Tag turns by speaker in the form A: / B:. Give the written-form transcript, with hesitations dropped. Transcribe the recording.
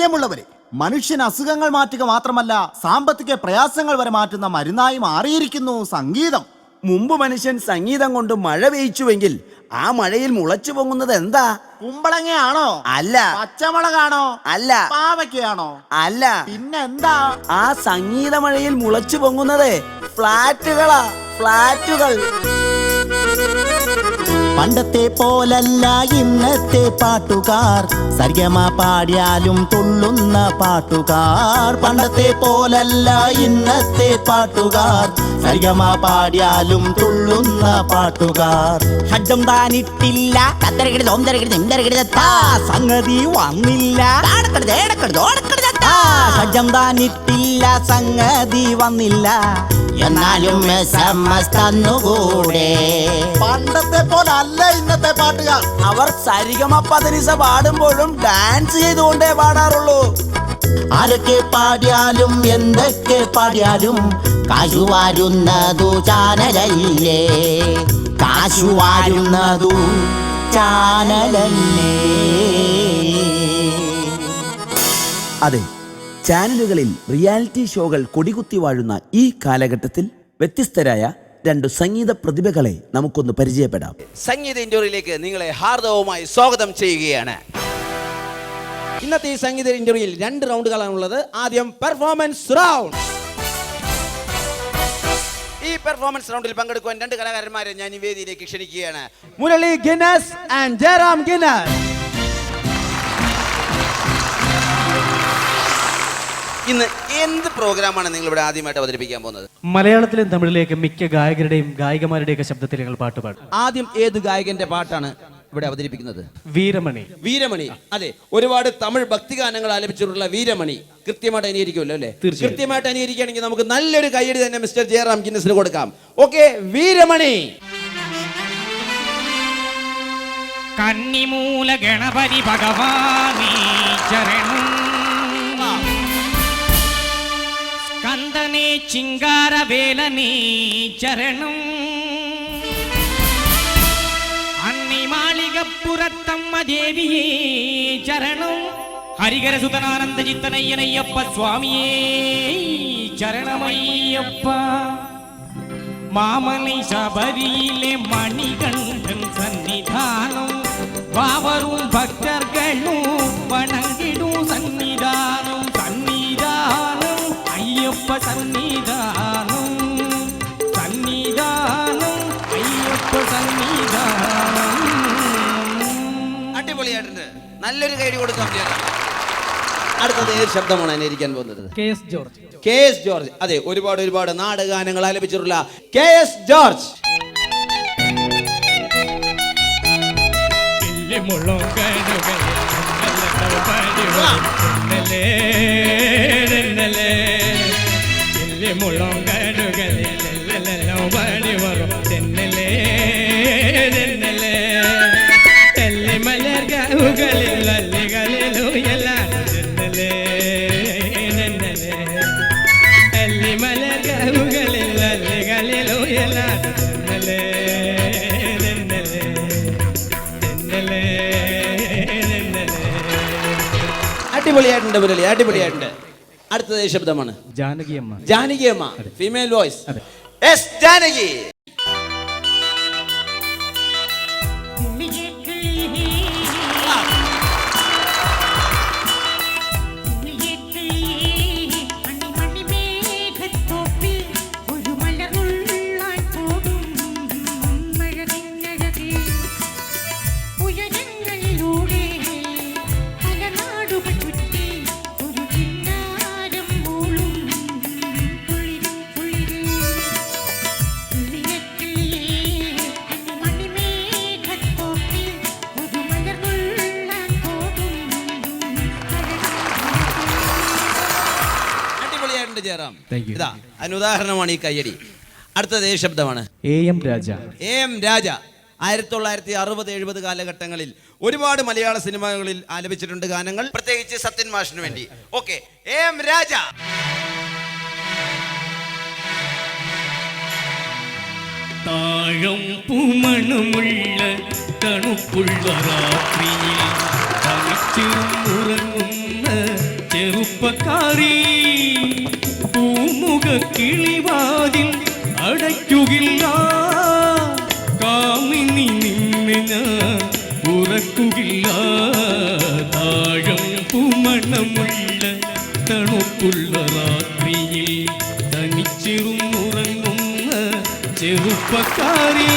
A: പ്രിയമുള്ളവരെ, മനുഷ്യൻ അസുഖങ്ങൾ മാറ്റുക മാത്രമല്ല സാമ്പത്തിക പ്രയാസങ്ങൾ വരെ മാറ്റുന്ന മരുന്നായി മാറിയിരിക്കുന്നു സംഗീതം.
B: മുമ്പ് മനുഷ്യൻ സംഗീതം കൊണ്ട് മഴ പെയ്ച്ചുവെങ്കിൽ ആ മഴയിൽ മുളച്ചു പൊങ്ങുന്നത് എന്താ?
A: കുമ്പളങ്ങയാണോ?
B: അല്ല.
A: പച്ചമുളകാണോ?
B: അല്ല.
A: പാവയ്ക്കയാണോ?
B: അല്ല.
A: പിന്നെന്താ?
B: ആ സംഗീത മഴയിൽ മുളച്ചു പൊങ്ങുന്നത് ഫ്ലാറ്റുകളാ, ഫ്ലാറ്റുകൾ.
A: പണ്ടത്തെ പോലല്ല ഇന്നത്തെ പാട്ടുകാർ, സരിഗമ പാടിയാലും തുള്ളുന്ന പാട്ടുകാർ. പണ്ടത്തെ പോലല്ല ഇന്നത്തെ പാട്ടുകാർ, സരിഗമ പാടിയാലും തുള്ളുന്ന പാട്ടുകാർ.
B: ഷഡ്ജം താനിട്ടില്ല,
A: സംഗതി വന്നില്ല.
B: ഷഡ്ജം താനിട്ടില്ല, സംഗതി വന്നില്ല.
A: എന്നാലും തന്നുകൂടെ. പണ്ടത്തെ പോലല്ല ഇന്നത്തെ പാട്ടുകാർ.
B: അവർ സരിഗമ പദനിസ പാടുമ്പോഴും ഡാൻസ് ചെയ്തുകൊണ്ടേ പാടാറുള്ളൂ.
A: ആരൊക്കെ പാടിയാലും എന്തൊക്കെ പാടിയാലും കാശുവാരുന്നതു ചാനലല്ലേ, കാശുവാരുന്നതു ചാനലല്ലേ.
B: അതെ, ചാനലുകളിൽ റിയാലിറ്റി ഷോകൾ കൊടികുത്തി വാഴുന്ന ഈ കാലഘട്ടത്തിൽ വ്യത്യസ്തരായ രണ്ടു സംഗീത പ്രതിഭകളെ നമുക്കൊന്ന് പരിചയപ്പെടാം.
C: സംഗീത ഇന്റർവ്യൂയിലേക്ക് നിങ്ങളെ ഹാർദവമായി സ്വാഗതം ചെയ്യുകയാണ്. ഇന്നത്തെ ഈ സംഗീത ഇന്റർവ്യൂയിൽ 2 റൗണ്ടുകളാണുള്ളത്. ആദ്യം പെർഫോമൻസ് റൗണ്ട്. ഈ പെർഫോമൻസ് റൗണ്ടിൽ പങ്കെടുക്കുവാൻ 2 കലാകാരന്മാരെ ഞാൻ ഈ വേദിയിലേക്ക് ക്ഷണിക്കുകയാണ്. Murali Guinness and Jayaram Guinness. ഇന്ന് എന്ത് പ്രോഗ്രാമാണ് നിങ്ങൾ ഇവിടെ ആദ്യമായിട്ട് അവതരിപ്പിക്കാൻ പോകുന്നത്?
D: മലയാളത്തിലും തമിഴിലേക്ക് മിക്ക ഗായകരുടെയും ഗായികമാരുടെയൊക്കെ ശബ്ദത്തിൽ ഞങ്ങൾ പാട്ട് പാടും.
C: ആദ്യം ഏത് ഗായകന്റെ പാട്ടാണ് ഇവിടെ അവതരിപ്പിക്കുന്നത്?
D: വീരമണി.
C: വീരമണി, അതെ, ഒരുപാട് തമിഴ് ഭക്തിഗാനങ്ങൾ ആലപിച്ചിട്ടുള്ള വീരമണി കൃത്യമായിട്ട് അനുകരിക്കുമല്ലോ അല്ലേ? കൃത്യമായിട്ട് അനുകരിക്കുകയാണെങ്കിൽ നമുക്ക് നല്ലൊരു കയ്യടി തന്നെ മിസ്റ്റർ ജയറാം ഗിന്നസിന് കൊടുക്കാം. ഓക്കെ, വീരമണി.
E: കന്നിമൂല ഗണപതി ഭഗവാനേ ചരണം, സ്കന്ദനേ ചിങ്കാര വേലനേ ചരണം, അന്നിമാളികപ്പുറത്തമ്മ ദേവിയേ ചരണം, ഹരിഹരസുതനാനന്ദ ചിത്തനയ്യനയ്യപ്പ സ്വാമിയേ ചരണമയ്യപ്പ, മാമലൈ ശബരിയിലെ മണികണ്ഠൻ സന്നിധാനം, വാവരും ഭക്തർകളും വണങ്ങിടും സന്നിധാനം, സന്നിധാനം അയ്യപ്പ സന്നിധാനം, സന്നിധാനം അയ്യപ്പ സന്നിധാനം.
C: അടിപൊളിയായിട്ടുണ്ട്, നല്ലൊരു കൈഡി കൊടുക്കാം. അടുത്തത് ഏത് ശബ്ദമാണ് അനുകരിക്കാൻ പോകുന്നത്?
D: KS George.
C: KS ജോർജ്, അതെ, ഒരുപാട് നാടകഗാനങ്ങൾ ആലപിച്ചിട്ടുള്ള KS ജോർജ്. അടിപൊളിയായിട്ടുണ്ട് മുരളി, അടിപൊളിയായിട്ടുണ്ട്. അടുത്തത് ശബ്ദമാണ്
D: ജാനകിയമ്മ.
C: ജാനകിയമ്മ, ഫീമെയിൽ വോയിസ്. എസ് ജാനകി. ഇതാ അനുദാഹരണമാണ് ഈ കയ്യടി. അടുത്തത് ശബ്ദമാണ്
D: AM രാജ.
C: AM രാജ 1960-70 കാലഘട്ടങ്ങളിൽ ഒരുപാട് മലയാള സിനിമകളിൽ ആലപിച്ചിട്ടുണ്ട് ഗാനങ്ങൾ, പ്രത്യേകിച്ച് സത്യൻ മാഷിന് വേണ്ടി. ഓക്കെ, AM രാജ.
E: താഴം പൂമണമുള്ള തണുപ്പുള്ള രാത്രിയിൽ തനിച്ചുറങ്ങുന്ന ചെറുപ്പക്കാരി പൂമുഖ കിളിവാതിൽ അടയ്ക്കുകില്ല കാമിനി നിന്നെ ഞാൻ ഉറക്കുകില്ല താഴം പൂമണമുള്ള തണുപ്പുള്ള രാത്രിയിൽ തനിച്ചിരുന്നുറങ്ങുന്ന ചെറുപ്പക്കാരി